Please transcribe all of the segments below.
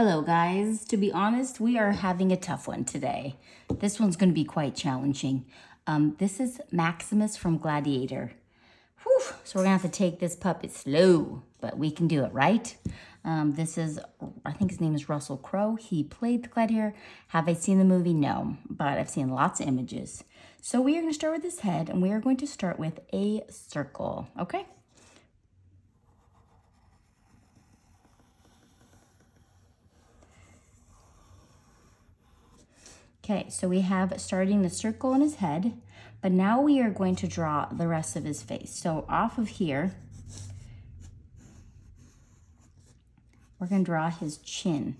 Hello guys, to be honest, we are having a tough one today. This one's going to be quite challenging. This is Maximus from Gladiator. Whew. So we're going to have to take this puppet slow, but we can do it, right? I think his name is Russell Crowe. He played the Gladiator. Have I seen the movie? No, but I've seen lots of images. So we are going to start with his head, and we are going to start with a circle, okay? Okay, so we have starting the circle in his head, but now we are going to draw the rest of his face. So off of here, we're going to draw his chin.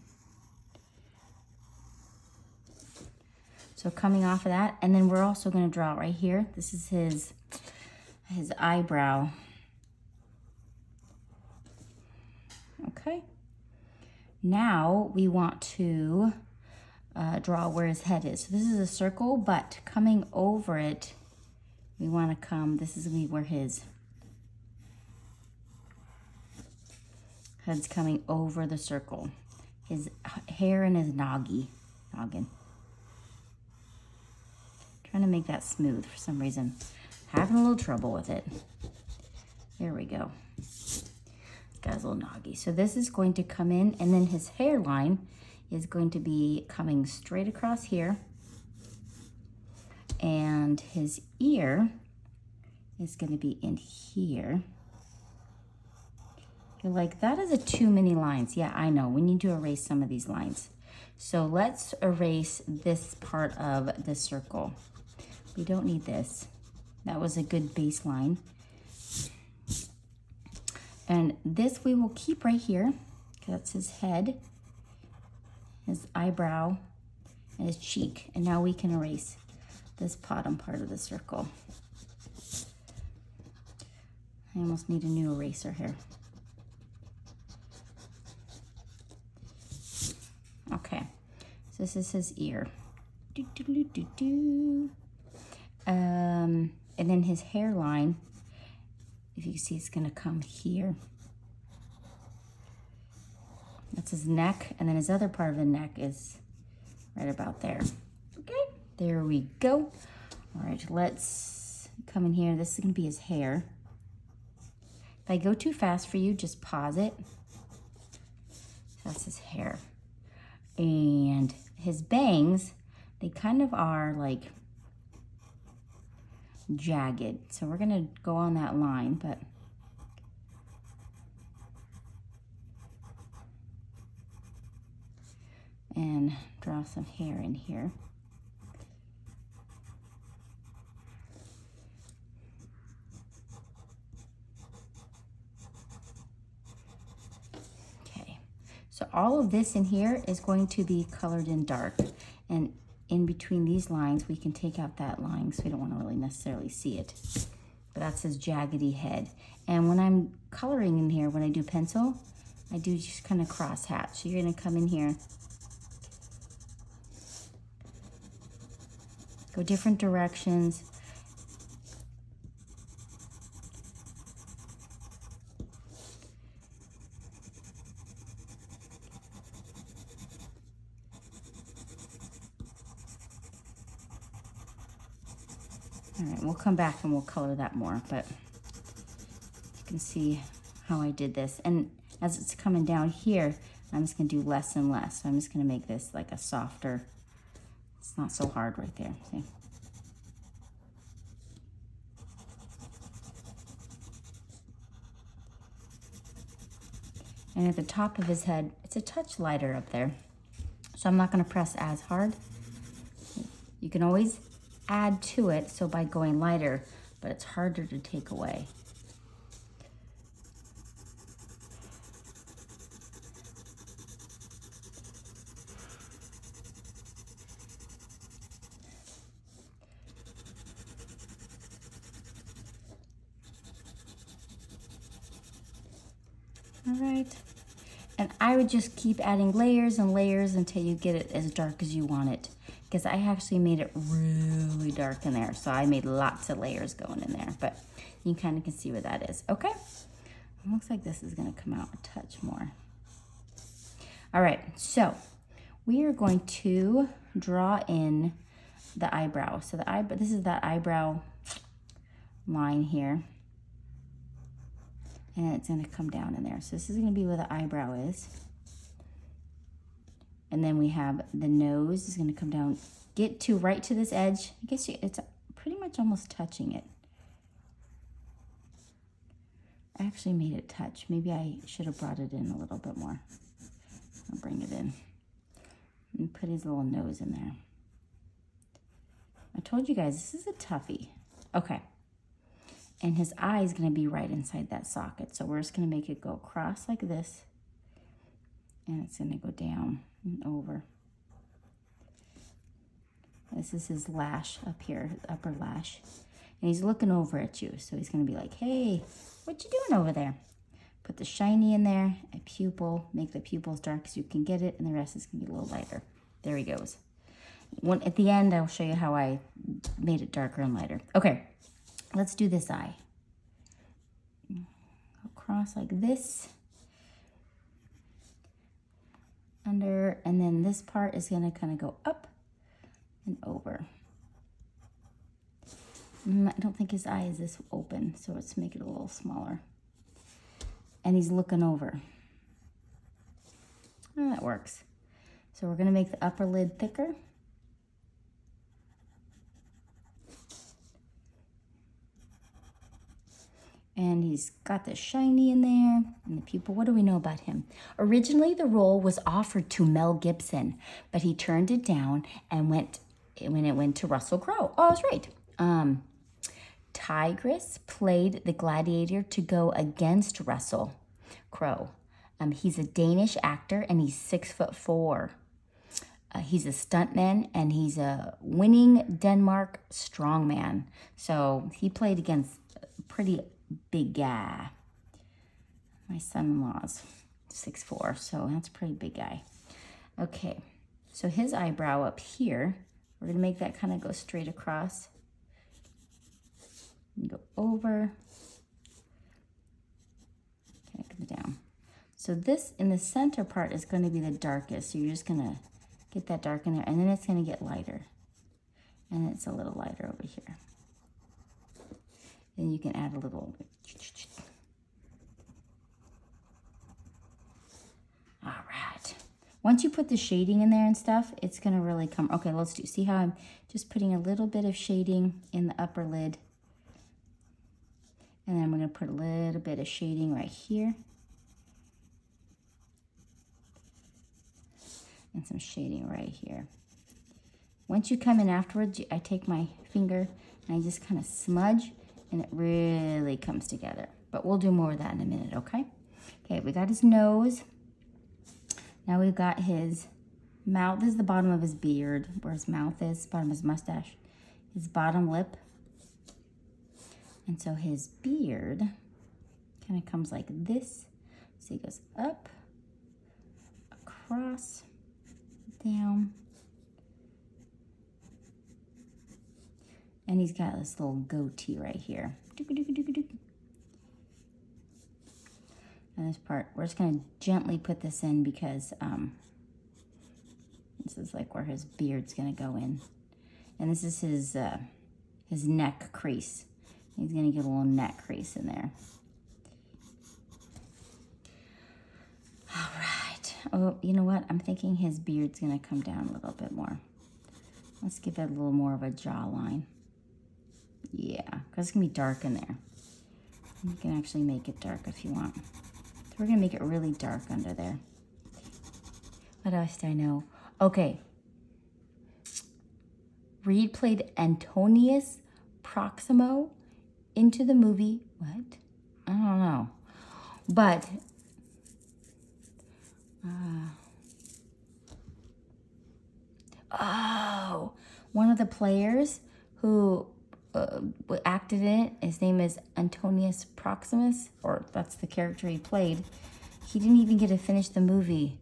So coming off of that, and then we're also going to draw right here. This is his eyebrow. Okay. Now we want to draw where his head is. So this is a circle, but coming over it, we want to come, this is going to be where his head's coming over the circle. His hair and his noggin. Trying to make that smooth for some reason. Having a little trouble with it. There we go. Got his little noggy. So this is going to come in, and then his hairline is going to be coming straight across here. And his ear is going to be in here. You're like, that is too many lines. Yeah, I know. We need to erase some of these lines. So let's erase this part of the circle. We don't need this. That was a good baseline. And this we will keep right here. That's his head, his eyebrow, and his cheek. And now we can erase this bottom part of the circle. I almost need a new eraser here. Okay, so this is his ear. And then his hairline, if you see, it's gonna come here. That's his neck, and then his other part of the neck is right about there. Okay, there we go. All right, let's come in here. This is gonna be his hair. If I go too fast for you, just pause it. That's his hair. And his bangs, they kind of are like jagged. So we're gonna go on that line, but and draw some hair in here. Okay, so all of this in here is going to be colored in dark, and in between these lines we can take out that line because we don't want to really necessarily see it, but that's his jaggedy head. And when I'm coloring in here, when I do pencil, I do just kind of cross hatch. So you're going to come in here, go different directions. All right, we'll come back and we'll color that more, but you can see how I did this. And as it's coming down here, I'm just gonna do less and less. So I'm just gonna make this like a softer, it's not so hard right there, see? And at the top of his head, it's a touch lighter up there. So I'm not gonna press as hard. You can always add to it, so by going lighter, but it's harder to take away. All right, and I would just keep adding layers and layers until you get it as dark as you want it, because I actually made it really dark in there, so I made lots of layers going in there, but you kind of can see where that is. Okay, it looks like this is going to come out a touch more. All right, so we are going to draw in the eyebrow. So the eyebrow, this is that eyebrow line here. And it's gonna come down in there. So this is gonna be where the eyebrow is. And then we have the nose is gonna come down, get to right to this edge. I guess it's pretty much almost touching it. I actually made it touch. Maybe I should have brought it in a little bit more. I'll bring it in and put his little nose in there. I told you guys, this is a toughie. Okay. And his eye is gonna be right inside that socket. So we're just gonna make it go across like this. And it's gonna go down and over. This is his lash up here, his upper lash. And he's looking over at you. So he's gonna be like, hey, what you doing over there? Put the shiny in there, a pupil, make the pupil as dark as you can get it, and the rest is gonna be a little lighter. There he goes. At the end, I'll show you how I made it darker and lighter. Okay, let's do this eye. Across like this. Under, and then this part is gonna kind of go up and over. I don't think his eye is this open, so let's make it a little smaller. And he's looking over. Oh, that works. So we're gonna make the upper lid thicker. And he's got the shiny in there and the pupil. What do we know about him? Originally, the role was offered to Mel Gibson, but he turned it down and when it went to Russell Crowe. Oh, I was right. Tigris played the gladiator to go against Russell Crowe. He's a Danish actor and he's 6'4". He's a stuntman and he's a winning Denmark strongman. So he played against a pretty big guy. My son-in-law's 6'4", so that's a pretty big guy. Okay, so his eyebrow up here, we're gonna make that kind of go straight across. And go over. Okay, come down. So this in the center part is going to be the darkest. So you're just going to get that dark in there, and then it's going to get lighter. And it's a little lighter over here. Then you can add a little. All right. Once you put the shading in there and stuff, it's going to really come. Okay, let's do. See how I'm just putting a little bit of shading in the upper lid. And then I'm going to put a little bit of shading right here. And some shading right here. Once you come in afterwards, I take my finger and I just kind of smudge and it really comes together. But we'll do more of that in a minute, okay? Okay, we got his nose. Now we've got his mouth. This is the bottom of his beard, where his mouth is, bottom of his mustache. His bottom lip. And so his beard kind of comes like this. So he goes up, across, down. And he's got this little goatee right here. And this part, we're just going to gently put this in because this is like where his beard's going to go in. And this is his neck crease. He's going to get a little neck crease in there. All right. Oh, you know what? I'm thinking his beard's going to come down a little bit more. Let's give it a little more of a jawline. Yeah, because it's going to be dark in there. You can actually make it dark if you want. So we're going to make it really dark under there. What else do I know? Okay. Reed played Antonius Proximo into the movie. What? I don't know. But oh, one of the players who acted in it, his name is Antonius Proximus, or that's the character he played. He didn't even get to finish the movie.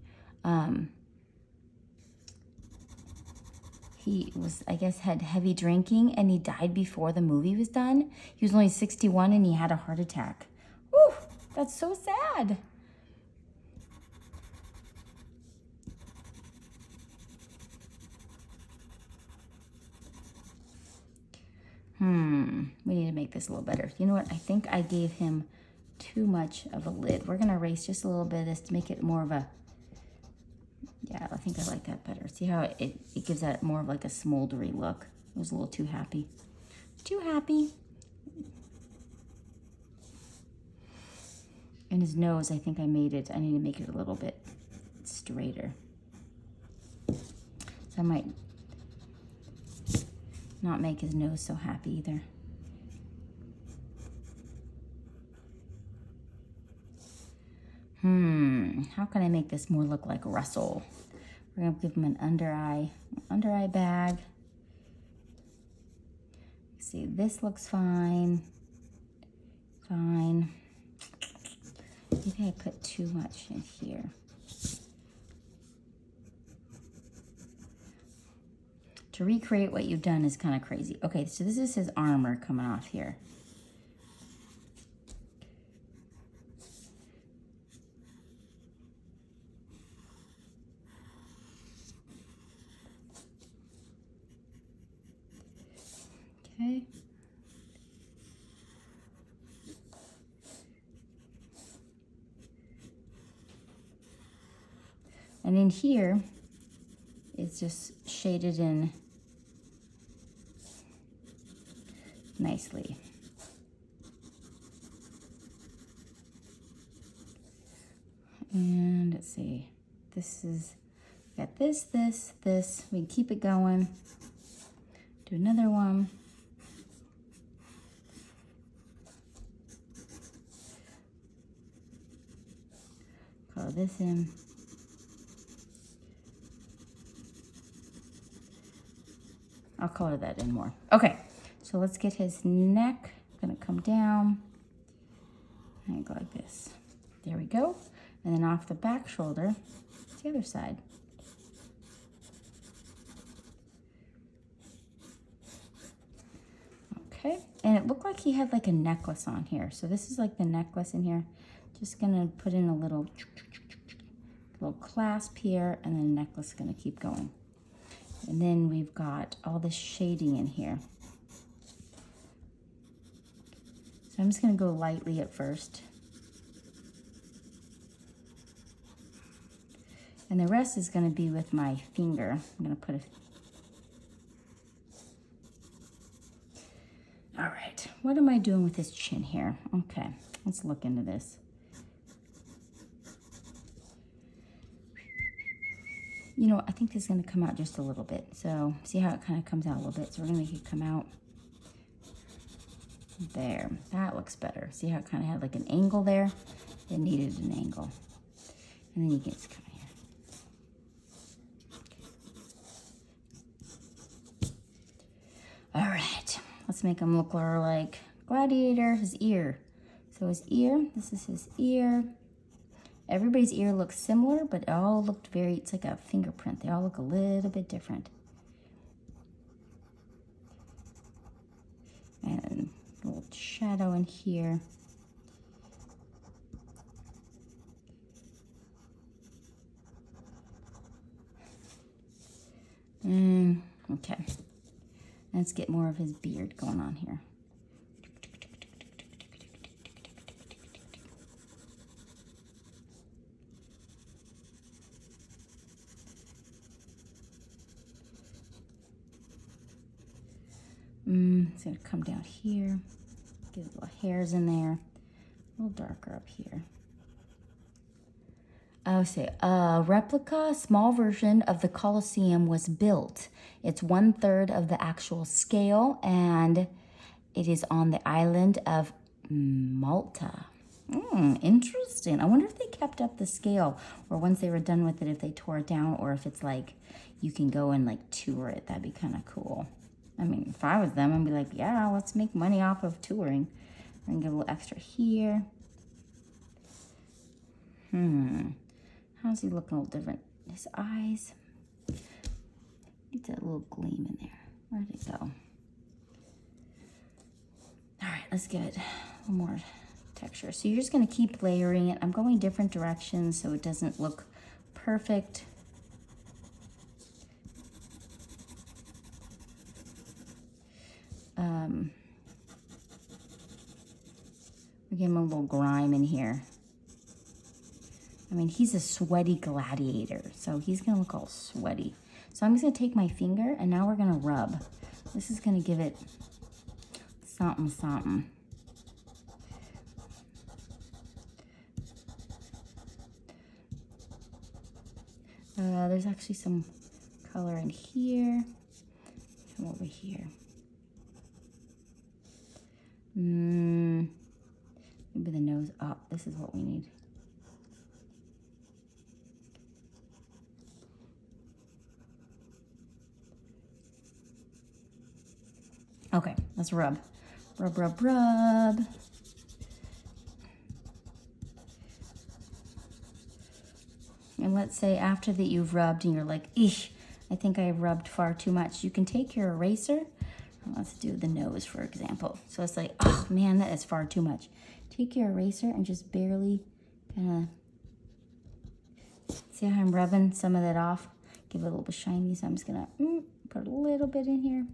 He was, I guess, had heavy drinking and he died before the movie was done. He was only 61 and he had a heart attack. Whew, that's so sad. make this a little better. You know what? I think I gave him too much of a lid. We're gonna erase just a little bit of this to make it more of a, yeah, I think I like that better. See how it gives that more of like a smoldery look. I was a little too happy. Too happy. And his nose, I think I need to make it a little bit straighter. So I might not make his nose so happy either. How can I make this more look like Russell? We're gonna give him an under eye bag. See, this looks fine. Fine. Maybe I put too much in here. To recreate what you've done is kind of crazy. Okay, so this is his armor coming off here. Okay. And in here, it's just shaded in nicely. And let's see, this is, got this. We can keep it going. Do another one. Color this in. I'll color that in more. Okay, so let's get his neck. Gonna come down and go like this. There we go. And then off the back shoulder, it's the other side. Okay, and it looked like he had like a necklace on here. So this is like the necklace in here. Just gonna put in a little clasp here, and then the necklace is gonna keep going. And then we've got all this shading in here. So I'm just gonna go lightly at first. And the rest is gonna be with my finger. I'm gonna put a... All right, what am I doing with this chin here? Okay, let's look into this. You know, I think this is gonna come out just a little bit. So see how it kind of comes out a little bit. So we're gonna make it come out. There, that looks better. See how it kind of had like an angle there? It needed an angle. And then you can just come here. All right, let's make him look more like Gladiator, his ear. So his ear, this is his ear. Everybody's ear looks similar, but it all looked very, it's like a fingerprint. They all look a little bit different. And a little shadow in here. Okay. Let's get more of his beard going on here. It's gonna come down here, get little hairs in there, a little darker up here. I would say a replica, small version of the Colosseum was built. It's 1/3 of the actual scale, and it is on the island of Malta. Interesting. I wonder if they kept up the scale, or once they were done with it, if they tore it down, or if it's like you can go and like tour it. That'd be kind of cool. I mean, if I was them, I'd be like, yeah, let's make money off of touring. I'm gonna give a little extra here. How's he looking a little different? His eyes. Needs that little gleam in there. Where'd it go? All right, let's give it a little more texture. So you're just gonna keep layering it. I'm going different directions so it doesn't look perfect. We give him a little grime in here. I mean, he's a sweaty gladiator, so he's gonna look all sweaty. So I'm just gonna take my finger and now we're gonna rub. This is gonna give it something, something. There's actually some color in here. Come over here. Maybe the nose up. This is what we need. Okay, let's rub. Rub, rub, rub. And let's say after that you've rubbed and you're like, eesh, I think I rubbed far too much. You can take your eraser. Let's do the nose, for example. So it's like, oh man, that is far too much. Take your eraser and just barely kind of, see how I'm rubbing some of that off? Give it a little bit shiny, so I'm just gonna put a little bit in here.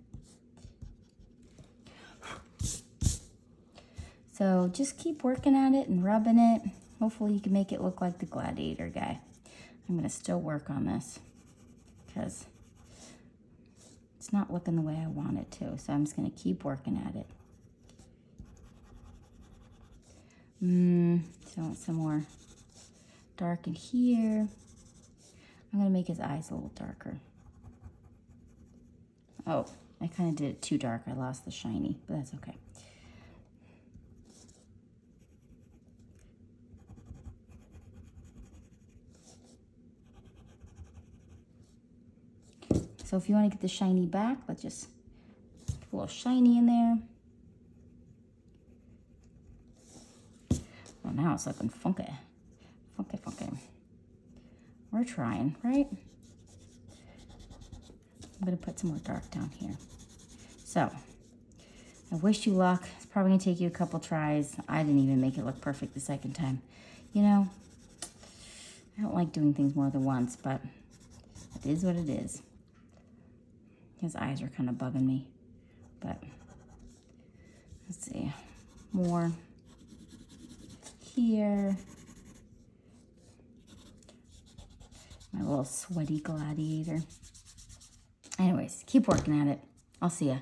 So just keep working at it and rubbing it. Hopefully you can make it look like the gladiator guy. I'm gonna still work on this because it's not looking the way I want it to. So I'm just gonna keep working at it. So I want some more dark in here. I'm gonna make his eyes a little darker. Oh, I kind of did it too dark. I lost the shiny, but that's okay. So if you want to get the shiny back, let's just put a little shiny in there. Well, now it's looking funky. Funky, funky. We're trying, right? I'm going to put some more dark down here. So, I wish you luck. It's probably going to take you a couple tries. I didn't even make it look perfect the second time. You know, I don't like doing things more than once, but it is what it is. His eyes are kind of bugging me, but let's see, more here. My little sweaty gladiator. Anyways, keep working at it. I'll see ya.